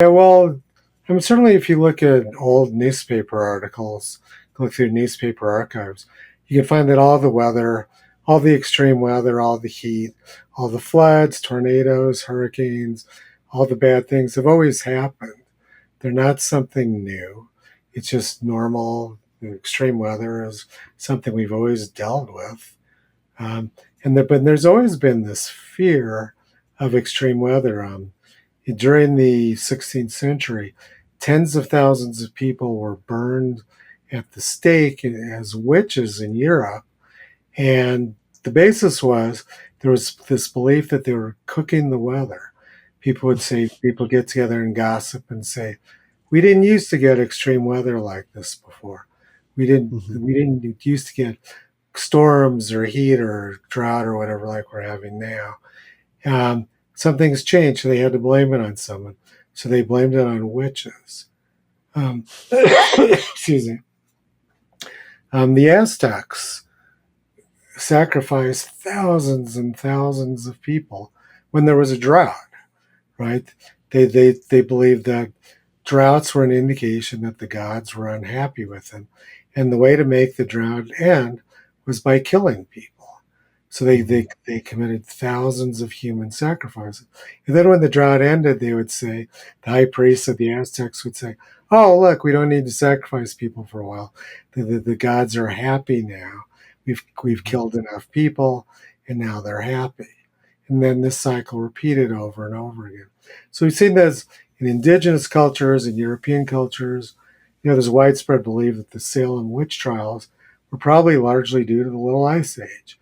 Yeah, well, I mean, certainly if you look at old newspaper articles, look through newspaper archives, you can find that all the weather, all the extreme weather, all the heat, all the floods, tornadoes, hurricanes, all the bad things have always happened. They're not something new. It's just normal. Extreme weather is something we've always dealt with. Um, but there's always been this fear of extreme weather. During the 16th century, tens of thousands of people were burned at the stake as witches in Europe. And the basis was there was this belief that they were cooking the weather. People get together and gossip and say, we didn't used to get extreme weather like this before. Hmm. We didn't used to get storms or heat or drought or whatever like we're having now. Something's changed, so they had to blame it on someone. So they blamed it on witches. Excuse me. The Aztecs sacrificed thousands and thousands of people when there was a drought, right? They believed that droughts were an indication that the gods were unhappy with them. And the way to make the drought end was by killing people. So Hmm. they committed thousands of human sacrifices. And then when the drought ended, they would say, the high priests of the Aztecs would say, oh, look, we don't need to sacrifice people for a while. The gods are happy now. We've killed enough people, and now they're happy. And then this cycle repeated over and over again. So we've seen this in indigenous cultures and European cultures. There's widespread belief that the Salem witch trials were probably largely due to the Little Ice Age,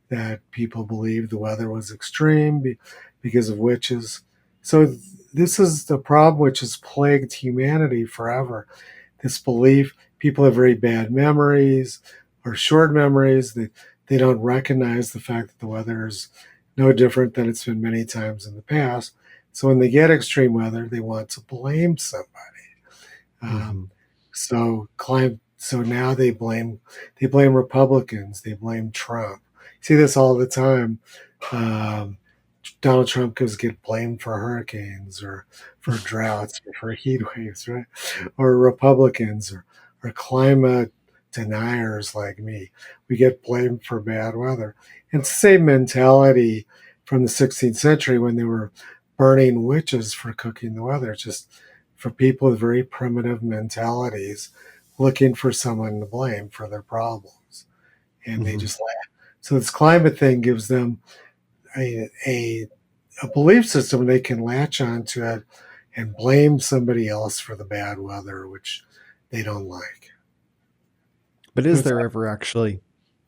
that people believed the weather was extreme because of witches. So this is the problem which has plagued humanity forever. This belief, people have very bad memories or short memories. They don't recognize the fact that the weather is no different than it's been many times in the past. So when they get extreme weather, they want to blame somebody. Um, Hmm. so now they blame Republicans, they blame Trump. You see this all the time. Um, Donald Trump goes get blamed for hurricanes or for droughts or for heat waves, right? Or Republicans or climate deniers like me. We get blamed for bad weather. And it's the same mentality from the 16th century when they were burning witches for cooking the weather. It's just for people with very primitive mentalities looking for someone to blame for their problems. And they Hmm. just laugh. So this climate thing gives them a, a, a belief system they can latch onto it and blame somebody else for the bad weather, which they don't like. But So is it's there ever actually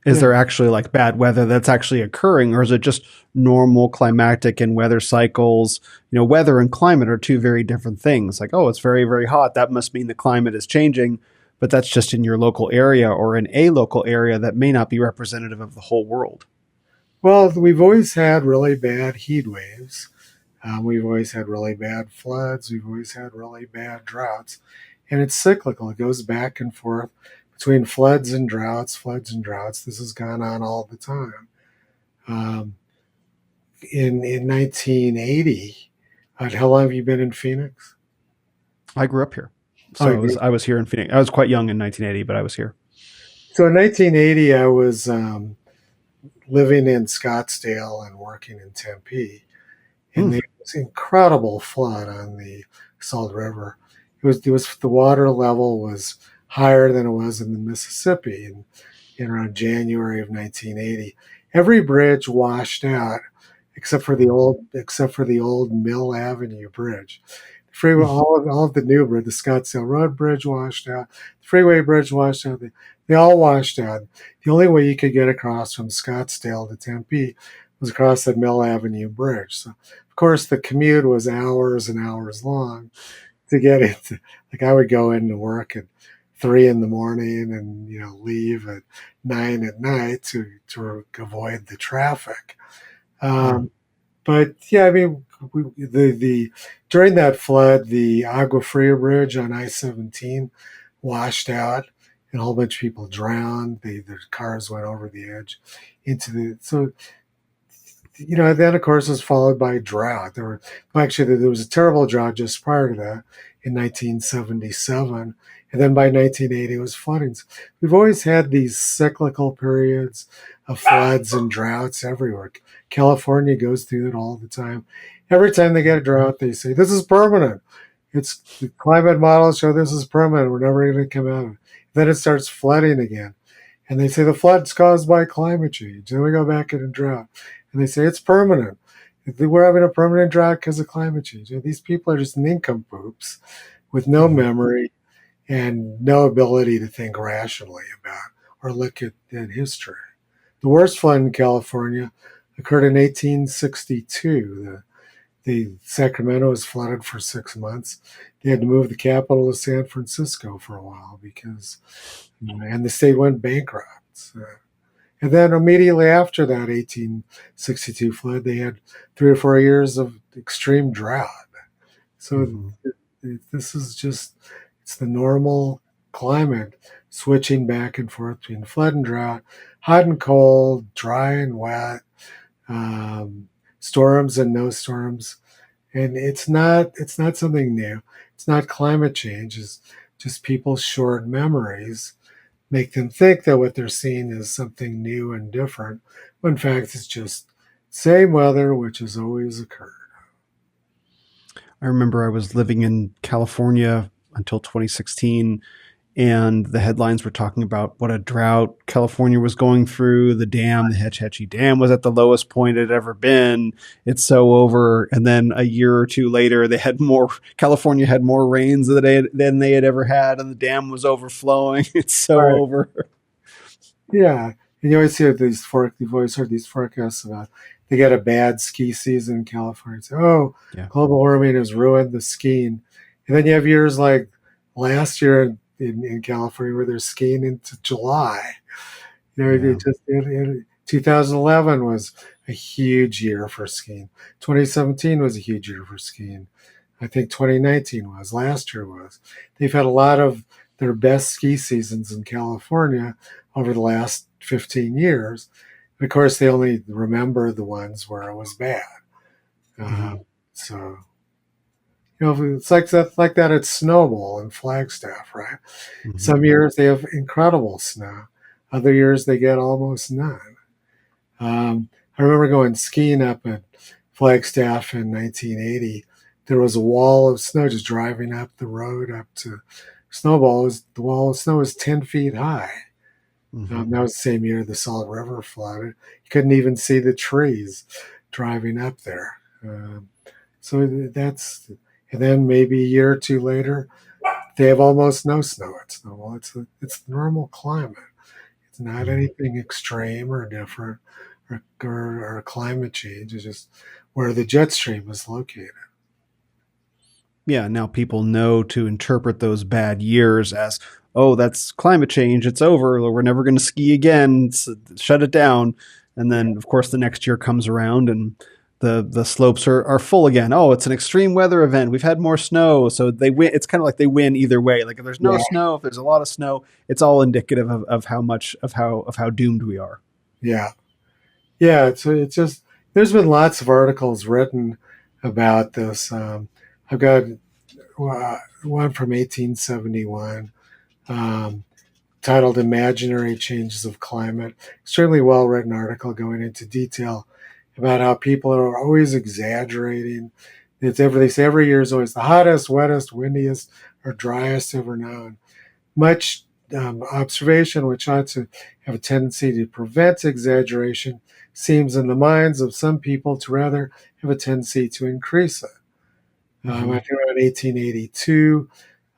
is yeah. there actually like bad weather that's actually occurring, or is it just normal climatic and weather cycles? Weather and climate are two very different things. Like, oh, it's very, very hot. That must mean the climate is changing, but that's just in your local area or in a local area that may not be representative of the whole world. Well, we've always had really bad heat waves. We've always had really bad floods. We've always had really bad droughts. And it's cyclical. It goes back and forth between floods and droughts, floods and droughts. This has gone on all the time. Um, in 1980, how long have you been in Phoenix? I grew up here. Oh, So I was here in Phoenix. I was quite young in 1980, but I was here. so in 1980, I was living in Scottsdale and working in Tempe, and Hmm. there was an incredible flood on the Salt River. It was the water level was higher than it was in the Mississippi in around January of 1980. Every bridge washed out except for the old Mill Avenue Bridge. The freeway, all of the new bridge, the Scottsdale Road Bridge washed out, the freeway bridge washed out. They all washed out. The only way you could get across from Scottsdale to Tempe was across that Mill Avenue Bridge. So, of course, the commute was hours and hours long to get into. Like I would go into work at 3 in the morning and leave at 9 at night to avoid the traffic. Hmm. Um, but yeah, I mean, the during that flood, the Agua Fria Bridge on I-17 washed out, and a whole bunch of people drowned. Their cars went over the edge into the. So then of course was followed by drought. There was a terrible drought just prior to that in 1977, and then by 1980 it was floodings. We've always had these cyclical periods of floods and droughts everywhere. California goes through it all the time. Every time they get a drought, they say this is permanent. It's the climate models show this is permanent. We're never going to come out of it. Then it starts flooding again. And they say the flood's caused by climate change. Then we go back in a drought. And they say it's permanent. We're having a permanent drought because of climate change. These people are just nincompoops with no Mhm. memory and no ability to think rationally about or look at history. The worst flood in California occurred in 1862. The Sacramento was flooded for 6 months. They had to move the capital to San Francisco for a while because, and the state went bankrupt. And then immediately after that 1862 flood, they had 3 or 4 years of extreme drought. So Mhm. this is just, it's the normal climate switching back and forth between flood and drought, hot and cold, dry and wet, um, storms and no storms. And it's not something new. It's not climate change. It's just people's short memories make them think that what they're seeing is something new and different, when in fact it's just same weather which has always occurred. I remember I was living in California until 2016, and the headlines were talking about what a drought California was going through. The Hetch Hetchy Dam was at the lowest point it had ever been. It's so over. And then a year or two later, California had more rains than they had ever had, and the dam was overflowing. It's so Right. over. Yeah. And you always hear you've always heard these forecasts about they get a bad ski season in California. Say, oh, Yeah. global warming has ruined the skiing. And then you have years like last year in California where they're skiing into July. Yeah. 2011 was a huge year for skiing. 2017 was a huge year for skiing. I think 2019 was, last year was. They've had a lot of their best ski seasons in California over the last 15 years. And of course, they only remember the ones where it was bad. Hmm. So, it's like that at Snowball in Flagstaff, right? Hmm. Some years they have incredible snow. Other years they get almost none. I remember going skiing up at Flagstaff in 1980. There was a wall of snow just driving up the road up to Snowball. The wall of snow was 10 feet high. Hmm. That was the same year the Salt River flooded. You couldn't even see the trees driving up there. So that's, and then maybe a year or two later, they have almost no snow at Snowball. It's the normal climate. It's not Hmm. anything extreme or different or climate change. It's just where the jet stream is located. Yeah, now people know to interpret those bad years as, oh, that's climate change. It's over. We're never going to ski again. Shut it down. And Yeah. then, of course, the next year comes around and the slopes are full again. Oh, it's an extreme weather event. We've had more snow, so they win. It's kind of like they win either way. Like if there's no Yeah. snow, if there's a lot of snow, it's all indicative of how much of how doomed we are. Yeah. Yeah. It's just, there's been lots of articles written about this. I've got one from 1871 um, titled Imaginary Changes of Climate. Extremely well written article going into detail about how people are always exaggerating. They say every year is always the hottest, wettest, windiest, or driest ever known. Much observation, which ought to have a tendency to prevent exaggeration, seems in the minds of some people to rather have a tendency to increase it. I Hmm. think around 1882,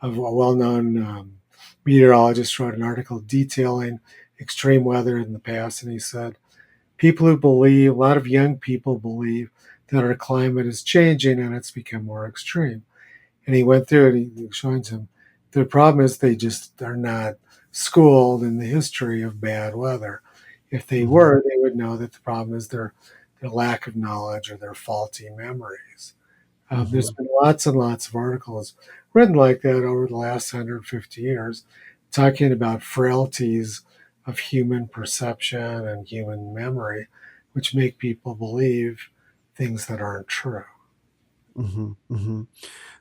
a well-known meteorologist wrote an article detailing extreme weather in the past, and he said people who believe, a lot of young people believe that our climate is changing and it's become more extreme. And he went through it. He showed him the problem is they just are not schooled in the history of bad weather. If they Hmm. were, they would know that the problem is their lack of knowledge or their faulty memories. There's Hmm. been lots and lots of articles written like that over the last 150 years, talking about frailties of human perception and human memory which make people believe things that aren't true. Hmm. Hmm.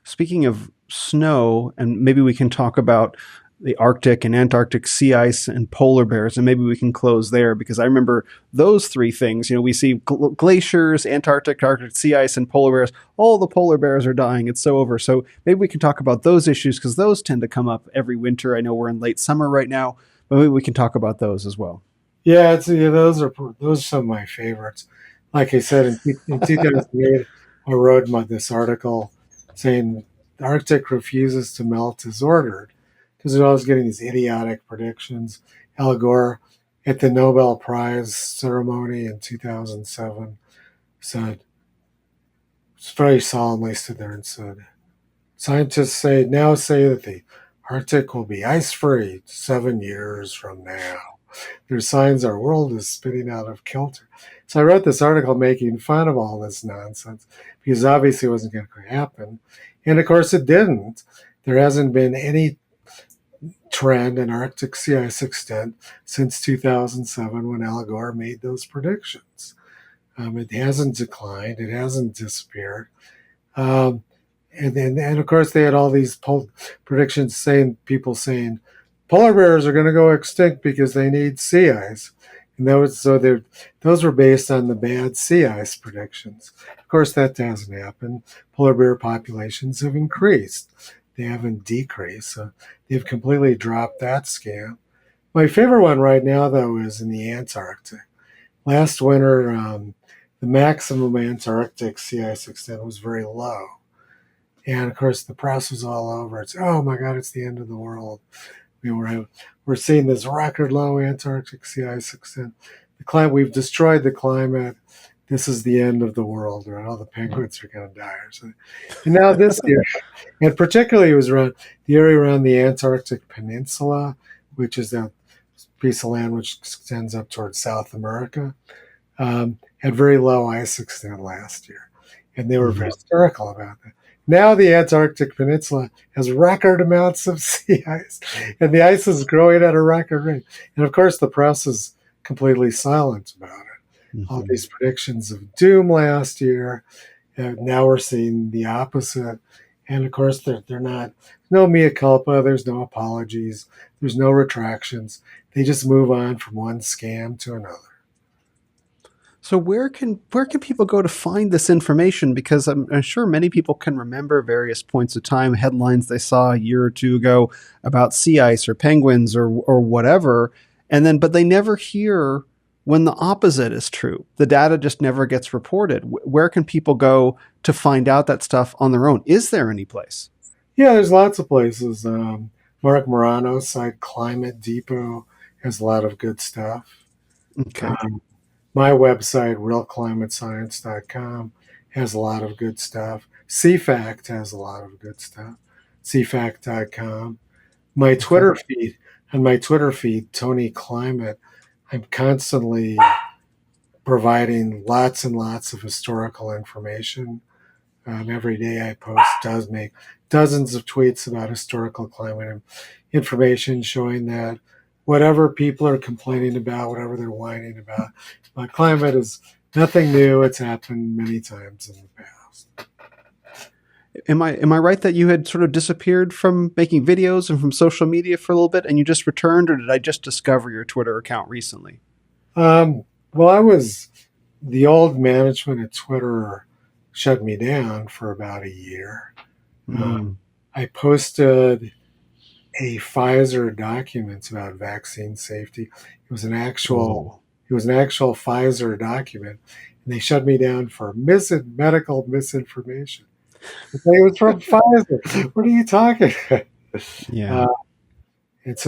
Speaking of snow, and maybe we can talk about the Arctic and Antarctic sea ice and polar bears, and maybe we can close there because I remember those three things. We see glaciers, Antarctic, Arctic sea ice, and polar bears. All the polar bears are dying. It's so over. So maybe we can talk about those issues because those tend to come up every winter. I know we're in late summer right now, but maybe we can talk about those as well. Yeah, those are some of my favorites. Like I said, in 2008, I wrote this article saying the Arctic refuses to melt as ordered because they're always getting these idiotic predictions. Al Gore at the Nobel Prize ceremony in 2007 said, very solemnly stood there and said, scientists say that the Arctic will be ice free 7 years from now. There's signs our world is spinning out of kilter. So I wrote this article making fun of all this nonsense because obviously it wasn't going to happen. And of course it didn't. There hasn't been any trend in Arctic sea ice extent since 2007 when Al Gore made those predictions. It hasn't declined, it hasn't disappeared. Um, and of course they had all these predictions saying people saying polar bears are going to go extinct because they need sea ice, and those were based on the bad sea ice predictions. Of course, that hasn't happened. Polar bear populations have increased; they haven't decreased. So they've completely dropped that scam. My favorite one right now, though, is in the Antarctic. Last winter, the maximum Antarctic sea ice extent was very low. And of course, the press was all over. It's, oh my God, it's the end of the world. We're seeing this record low Antarctic sea ice extent. We've destroyed the climate. This is the end of the world, or all the penguins are going to die. Or something. And now this year, and particularly it was around the area around the Antarctic Peninsula, which is that piece of land which extends up towards South America, had very low ice extent last year. And they were Mhm. hysterical about that. Now the Antarctic Peninsula has record amounts of sea ice, and the ice is growing at a record rate. And of course, the press is completely silent about it. All Mhm. these predictions of doom last year, now we're seeing the opposite. And of course, they're not, no mea culpa, there's no apologies, there's no retractions. They just move on from one scam to another. So where can people go to find this information? Because I'm sure many people can remember various points of time, headlines they saw a year or two ago about sea ice or penguins or whatever, and then but they never hear when the opposite is true. The data just never gets reported. Where can people go to find out that stuff on their own? Is there any place? Yeah, there's lots of places. Mark Morano's site, Climate Depot, has a lot of good stuff. Okay. Um, my website, realclimatescience.com, has a lot of good stuff. CFACT has a lot of good stuff. CFACT.com. My Okay. Twitter feed, on my Twitter feed, Tony Climate, I'm constantly providing lots and lots of historical information. Every day I post does make dozens of tweets about historical climate information showing that whatever people are complaining about, whatever they're whining about climate is nothing new. It's happened many times in the past. Am I right that you had sort of disappeared from making videos and from social media for a little bit and you just returned, or did I just discover your Twitter account recently? Well, I was the old management at Twitter shut me down for about a year. Uh, Mm. I posted a Pfizer document about vaccine safety. It was an actual Oh. it was an actual Pfizer document, and they shut me down for medical misinformation. It was from Pfizer. What are you talking about? Yeah. Uh, and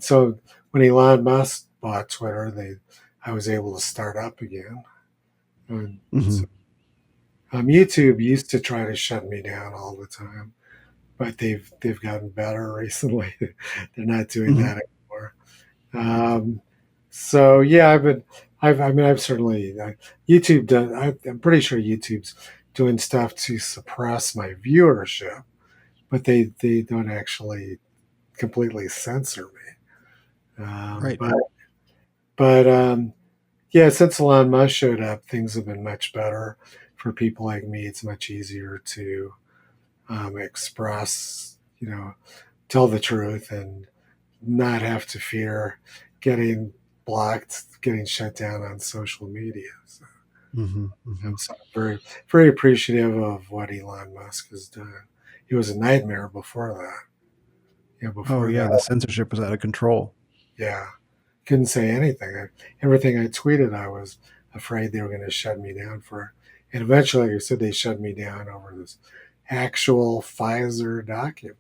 so when Elon Musk bought Twitter, I was able to start up again. And Hmm. so, YouTube used to try to shut me down all the time, but they've gotten better recently. They're not doing Hmm. that anymore. Um, so yeah, I've certainly YouTube does. I'm pretty sure YouTube's doing stuff to suppress my viewership, but they don't actually completely censor me. Um, Right. but but Yeah, since Elon Musk showed up, things have been much better for people like me. It's much easier to express, tell the truth and not have to fear getting blocked, getting shut down on social media. So Hmm. Hmm. I'm very, very appreciative of what Elon Musk has done. He was a nightmare before that. Oh Before yeah, that, the censorship was out of control. yeah, couldn't say anything. Everything I tweeted, I was afraid they were going to shut me down for. And eventually, like I said, they shut me down over this actual Pfizer document.